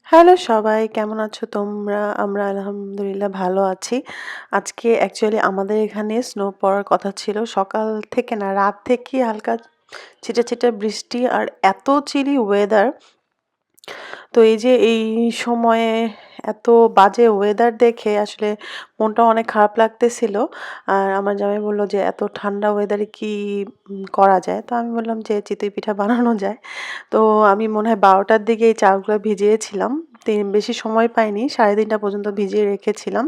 Hello সবাই, কেমন আছো তোমরা? আমরা আলহামদুলিল্লাহ ভালো আছি। আজকে অ্যাকচুয়ালি আমাদের এখানে স্নো পড়ার কথা ছিল। সকাল থেকে না, রাত থেকেই হালকা ছিটা বৃষ্টি আর এত চিলি ওয়েদার। তো এই যে এই সময়ে এত বাজে ওয়েদার দেখে আসলে মনটা অনেক খারাপ লাগতেছিল। আর আমার জামাই বলল যে, "এত ঠান্ডা ওয়েদারে কি করা যায়?" তো আমি বললাম যে, "চিতই পিঠা বানানো যায়।" তো আমি মনে হয় ১২টার দিকে এই চালগুলা ভিজিয়েছিলাম। বেশি সময় পাইনি। ৩:৩০ পর্যন্ত ভিজিয়ে রেখেছিলাম।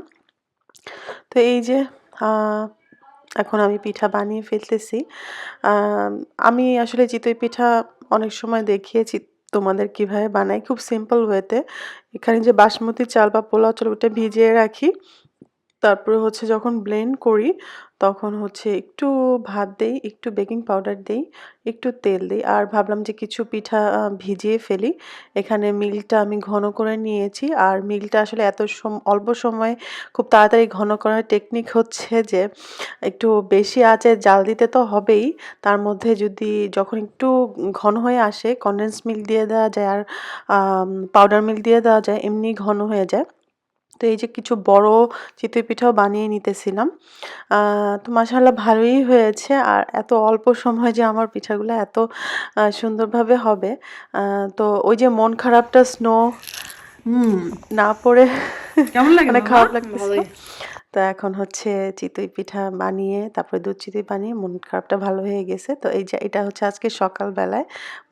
তো এই যে আ এখন আমি পিঠা বানিয়ে ফেলতেছি। আম আমি আসলে চিতই পিঠা অনেক সময় দেখিয়েছি তোমাদের কিভাবে বানাই। খুব সিম্পল ওয়েতে। এখানে যে বাসমতি চাল বা পোলাও চাল ওটা ভিজিয়ে রাখি। তারপরে হচ্ছে যখন ব্লেন্ড করি, তখন হচ্ছে একটু ভাত দেই, একটু বেকিং পাউডার দেই, একটু তেল দেই। আর ভাবলাম যে কিছু পিঠা ভিজিয়ে ফেলি। এখানে মিল্কটা আমি ঘন করে নিয়েছি। আর মিল্কটা আসলে এত অল্প সময়ে খুব তাড়াতাড়ি ঘন করার টেকনিক হচ্ছে যে একটু বেশি আঁচে জাল দিতে তো হবেই। তার মধ্যে যদি যখন একটু ঘন হয়ে আসে কনডেন্স মিল্ক দিয়ে দেওয়া যায় আর পাউডার মিল্ক দিয়ে দেওয়া যায়, এমনি ঘন হয়ে যায়। তো এই যে কিছু বড় চিতই পিঠাও বানিয়ে নিতেছিলাম। আ তো মাশাআল্লাহ ভালোই হয়েছে। আর এত অল্প সময়ে যে আমার পিঠাগুলা এত সুন্দরভাবে হবে। আ তো ওই যে মন খারাপটা স্নো হুম, না পড়ে কেমন লাগে অনেক মামা? খারাপ লাগতেছিল। ভালোই। তো এখন হচ্ছে চিতই পিঠা বানিয়ে তারপরে দুধ চিতই বানিয়ে মন খারাপটা ভালো হয়ে গেছে। তো এই যে এটা হচ্ছে আজকে সকাল বেলায়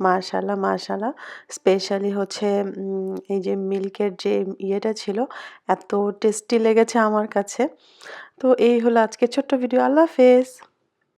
মাশাআল্লাহ স্পেশালি হচ্ছে এই যে মিল্কের যে ইয়েটা ছিল এত টেস্টি লেগেছে আমার কাছে। তো এই হলো আজকের ছোট্ট ভিডিও। আল্লাহ হাফেজ।